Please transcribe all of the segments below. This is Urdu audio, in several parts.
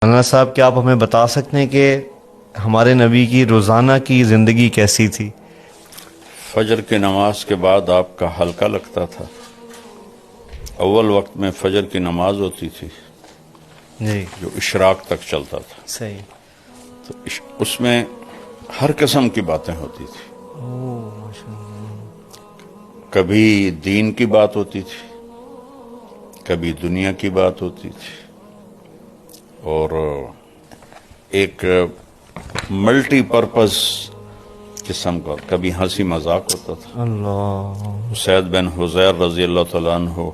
مولانا صاحب، کیا آپ ہمیں بتا سکتے ہیں کہ ہمارے نبی کی روزانہ کی زندگی کیسی تھی؟ فجر کی نماز کے بعد آپ کا ہلکا لگتا تھا۔ اول وقت میں فجر کی نماز ہوتی تھی جی جو اشراق تک چلتا تھا، صحیح۔ تو اس میں ہر قسم کی باتیں ہوتی تھی۔ کبھی دین کی بات ہوتی تھی، کبھی دنیا کی بات ہوتی تھی، اور ایک ملٹی پرپز قسم کا کبھی ہنسی مذاق ہوتا تھا۔ اللہ سعید بن حضیر رضی اللہ تعالیٰ عنہ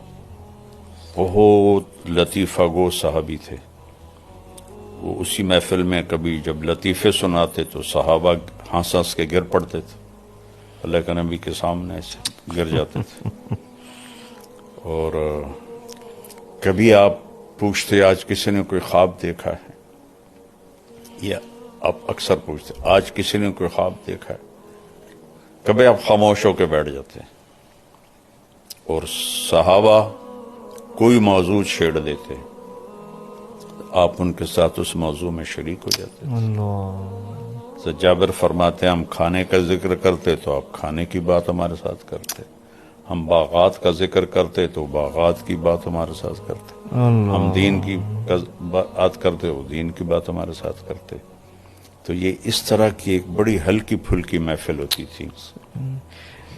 بہت لطیفہ گو صحابی تھے۔ وہ اسی محفل میں کبھی جب لطیفے سناتے تو صحابہ ہنس ہنس کے گر پڑتے تھے، اللہ کے نبی کے سامنے ایسے گر جاتے تھے۔ اور کبھی آپ پوچھتے آج کسی نے کوئی خواب دیکھا ہے، یا آپ اکثر پوچھتے آج کسی نے کوئی خواب دیکھا ہے، کبھی آپ خاموش ہو کے بیٹھ جاتے ہیں اور صحابہ کوئی موضوع چھیڑ دیتے، آپ ان کے ساتھ اس موضوع میں شریک ہو جاتے۔ اللہ تو جابر فرماتے ہیں ہم کھانے کا ذکر کرتے تو آپ کھانے کی بات ہمارے ساتھ کرتے، ہم باغات کا ذکر کرتے تو باغات کی بات ہمارے ساتھ کرتے، ہم دین کی بات کرتے وہ دین کی بات ہمارے ساتھ کرتے۔ تو یہ اس طرح کی ایک بڑی ہلکی پھلکی محفل ہوتی تھی۔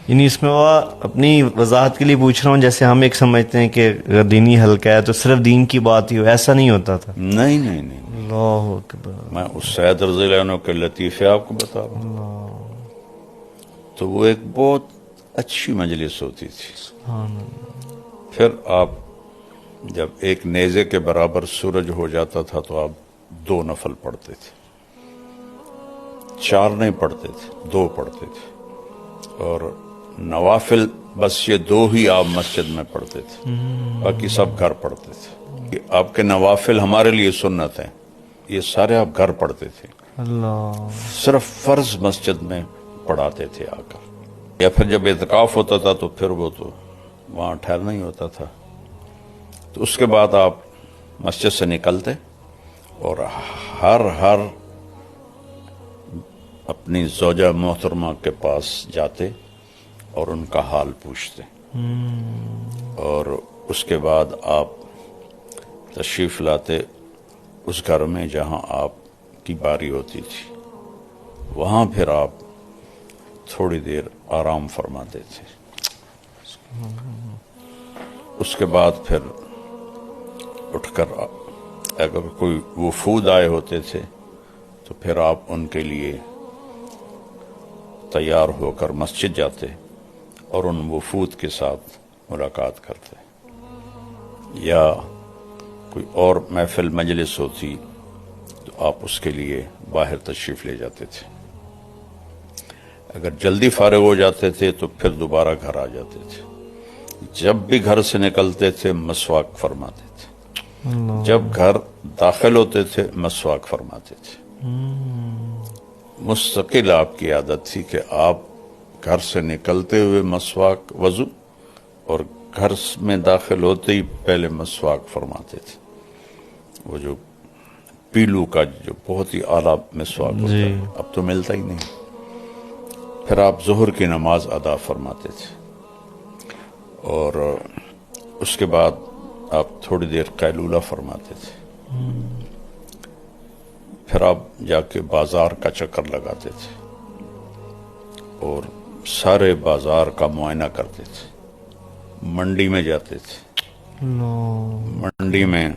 یعنی اس میں وہ اپنی وضاحت کے لیے پوچھ رہا ہوں، جیسے ہم ایک سمجھتے ہیں کہ اگر دینی حلقہ ہے تو صرف دین کی بات ہی ہو، ایسا نہیں ہوتا تھا۔ نہیں نہیں نہیں، اللہ اکبر۔ میں اس سید رضی اللہ عنہ کے لطیفے آپ کو بتا رہا ہوں۔ تو وہ ایک بہت اچھی مجلس ہوتی تھی۔ پھر آپ جب ایک نیزے کے برابر سورج ہو جاتا تھا تو آپ 2 نفل پڑھتے تھے، 4 نہیں پڑھتے تھے، 2 پڑھتے تھے، اور نوافل بس یہ 2 ہی آپ مسجد میں پڑھتے تھے، باقی سب گھر پڑھتے تھے۔ کہ آپ کے نوافل ہمارے لیے سنت ہیں، یہ سارے آپ گھر پڑھتے تھے، اللہ صرف فرض مسجد میں پڑھاتے تھے آ کر، یا پھر جب اعتکاف ہوتا تھا تو پھر وہ تو وہاں ٹھہرنا ہی ہوتا تھا۔ تو اس کے بعد آپ مسجد سے نکلتے اور ہر اپنی زوجہ محترمہ کے پاس جاتے اور ان کا حال پوچھتے، اور اس کے بعد آپ تشریف لاتے اس گھر میں جہاں آپ کی باری ہوتی تھی، وہاں پھر آپ تھوڑی دیر آرام فرماتے تھے۔ اس کے بعد پھر اٹھ کر اگر کوئی وفود آئے ہوتے تھے تو پھر آپ ان کے لیے تیار ہو کر مسجد جاتے اور ان وفود کے ساتھ ملاقات کرتے، یا کوئی اور محفل مجلس ہوتی تو آپ اس کے لیے باہر تشریف لے جاتے تھے۔ اگر جلدی فارغ ہو جاتے تھے تو پھر دوبارہ گھر آ جاتے تھے۔ جب بھی گھر سے نکلتے تھے مسواک فرماتے تھے، جب گھر داخل ہوتے تھے مسواک فرماتے تھے۔ مستقل آپ کی عادت تھی کہ آپ گھر سے نکلتے ہوئے مسواک وضو، اور گھر میں داخل ہوتے ہی پہلے مسواک فرماتے تھے۔ وہ جو پیلو کا جو بہت ہی اعلیٰ مسواک ہوتا ہے، اب تو ملتا ہی نہیں۔ پھر آپ ظہر کی نماز ادا فرماتے تھے، اور اس کے بعد آپ تھوڑی دیر قیلولہ فرماتے تھے۔ پھر آپ جا کے بازار کا چکر لگاتے تھے اور سارے بازار کا معائنہ کرتے تھے۔ منڈی میں جاتے تھے، منڈی میں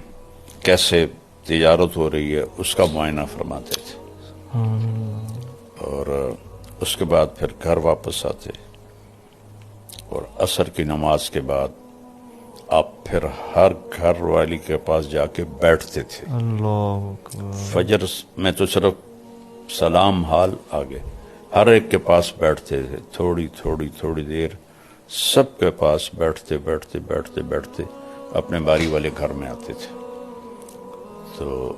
کیسے تجارت ہو رہی ہے اس کا معائنہ فرماتے تھے، اور اس کے بعد پھر گھر واپس آتے، اور عصر کی نماز کے بعد آپ پھر ہر گھر والی کے پاس جا کے بیٹھتے تھے۔ اللہ اکبر۔ فجر میں تو صرف سلام حال آگے، ہر ایک کے پاس بیٹھتے تھے، تھوڑی دیر سب کے پاس بیٹھتے اپنے باری والے گھر میں آتے تھے۔ تو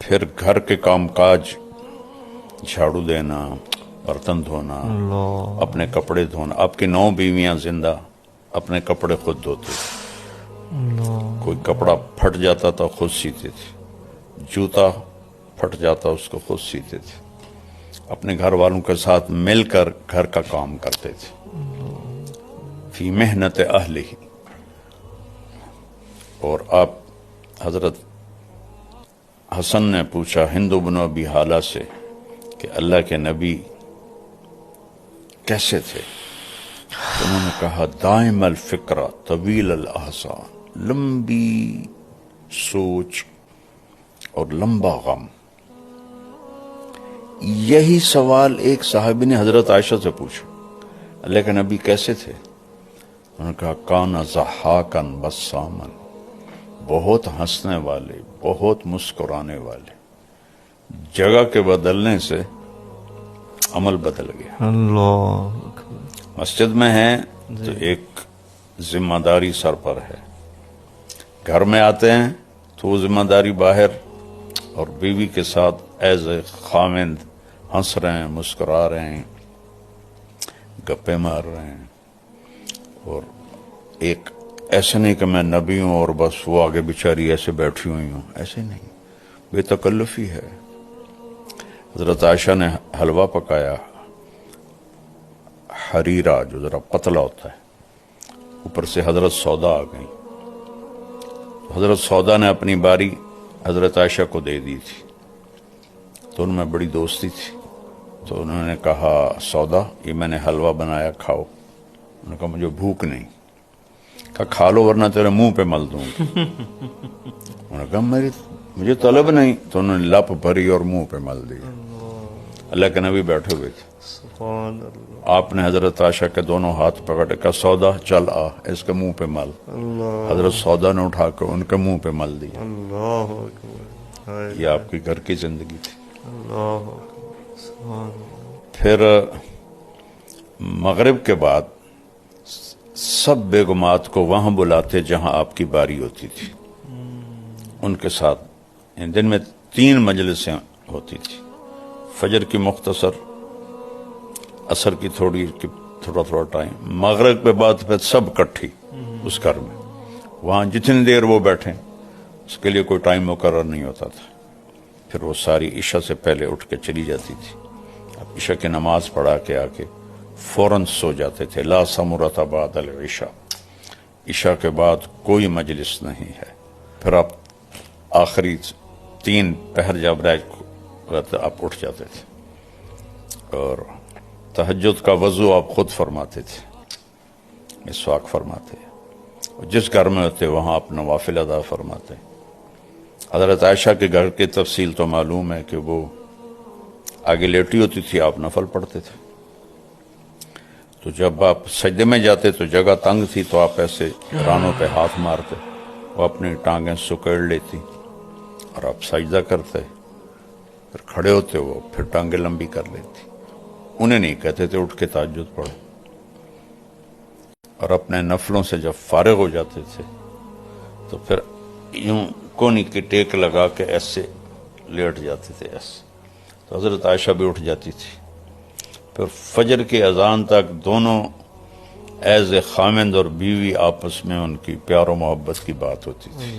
پھر گھر کے کام کاج، جھاڑو دینا، برتن دھونا، اپنے کپڑے دھونا، آپ کی 9 بیویاں زندہ اپنے کپڑے خود دھوتے تھے، کوئی کپڑا پھٹ جاتا تھا خود سیتے تھے، جوتا پھٹ جاتا اس کو خود سیتے تھے، اپنے گھر والوں کے ساتھ مل کر گھر کا کام کرتے تھے، فی محنت اہلہ. اور آپ حضرت حسن نے پوچھا ہند بن ابی حالہ سے کہ اللہ کے نبی کیسے تھے؟ تو انہوں نے کہا دائم الفکرہ طویل الاحسان، لمبی سوچ اور لمبا غم. یہی سوال ایک صحابی نے حضرت عائشہ سے پوچھا اللہ کے نبی کیسے تھے؟ انہوں نے کہا کان ضحاکا بساما، بہت ہنسنے والے، بہت مسکرانے والے. جگہ کے بدلنے سے عمل بدل گیا. اللہ مسجد میں ہیں تو ایک ذمہ داری سر پر ہے، گھر میں آتے ہیں تو وہ ذمہ داری باہر، اور بیوی کے ساتھ ایز اے خامند ہنس رہے ہیں، مسکرا رہے ہیں، گپے مار رہے ہیں. اور ایک ایسا نہیں کہ میں نبی ہوں اور بس وہ آگے بیچاری ایسے بیٹھی ہوئی ہوں، ایسے نہیں، بے تکلفی ہے. حضرت عائشہ نے حلوہ پکایا، حریرہ جو ذرا پتلا ہوتا ہے، اوپر سے حضرت سودا آ گئی. حضرت سودا نے اپنی باری حضرت عائشہ کو دے دی تھی، تو ان میں بڑی دوستی تھی. تو انہوں نے کہا سودا یہ میں نے حلوہ بنایا، کھاؤ. انہوں نے کہا مجھے بھوک نہیں. کہا کھا لو ورنہ تیرے منہ پہ مل دوں گا. انہوں نے کہا مجھے طلب نہیں. تو انہوں نے لپ بھری اور منہ پہ مل دی. اللہ کے نبی بیٹھے ہوئے تھے، سبحان اللہ. آپ نے حضرت عائشہ کے دونوں ہاتھ پکڑے، کہا سودا چل آ اس کے منہ پہ مل. حضرت سودا نے اٹھا کر ان کے منہ پہ مل دیا. اللہ اکبر. یہ آپ کی گھر کی زندگی تھی. اللہ اکبر. سبحان اللہ. پھر مغرب کے بعد سب بیگمات کو وہاں بلاتے جہاں آپ کی باری ہوتی تھی، ان کے ساتھ دن میں 3 مجلسیں ہوتی تھی، فجر کی مختصر، عصر کی تھوڑا ٹائم، مغرب کے بعد پھر سب کٹھی اس گھر میں. وہاں جتنی دیر وہ بیٹھیں اس کے لیے کوئی ٹائم مقرر نہیں ہوتا تھا. پھر وہ ساری عشاء سے پہلے اٹھ کے چلی جاتی تھی. اب عشاء کی نماز پڑھا کے آ کے فوراً سو جاتے تھے. لا سمرۃ بعد العشاء، عشاء کے بعد کوئی مجلس نہیں ہے. پھر آپ آخری 3 پہر جب رہتے آپ اٹھ جاتے تھے، اور تہجد کا وضو آپ خود فرماتے تھے، مسواک فرماتے. جس گھر میں ہوتے وہاں آپ نوافل ادا فرماتے. حضرت عائشہ کے گھر کی تفصیل تو معلوم ہے کہ وہ آگے لیٹی ہوتی تھی، آپ نفل پڑھتے تھے. تو جب آپ سجدے میں جاتے تو جگہ تنگ تھی تو آپ ایسے رانوں پہ ہاتھ مارتے، وہ اپنی ٹانگیں سکیڑ لیتی اور آپ سجدہ کرتے. پھر کھڑے ہوتے وہ پھر ٹانگیں لمبی کر لیتی. انہیں نہیں کہتے تھے اٹھ کے تہجد پڑھو. اور اپنے نفلوں سے جب فارغ ہو جاتے تھے تو پھر یوں کونی کی ٹیک لگا کے ایسے لیٹ جاتے تھے ایسے. تو حضرت عائشہ بھی اٹھ جاتی تھی. پھر فجر کی اذان تک دونوں ایز اے خامند اور بیوی آپس میں ان کی پیار و محبت کی بات ہوتی تھی.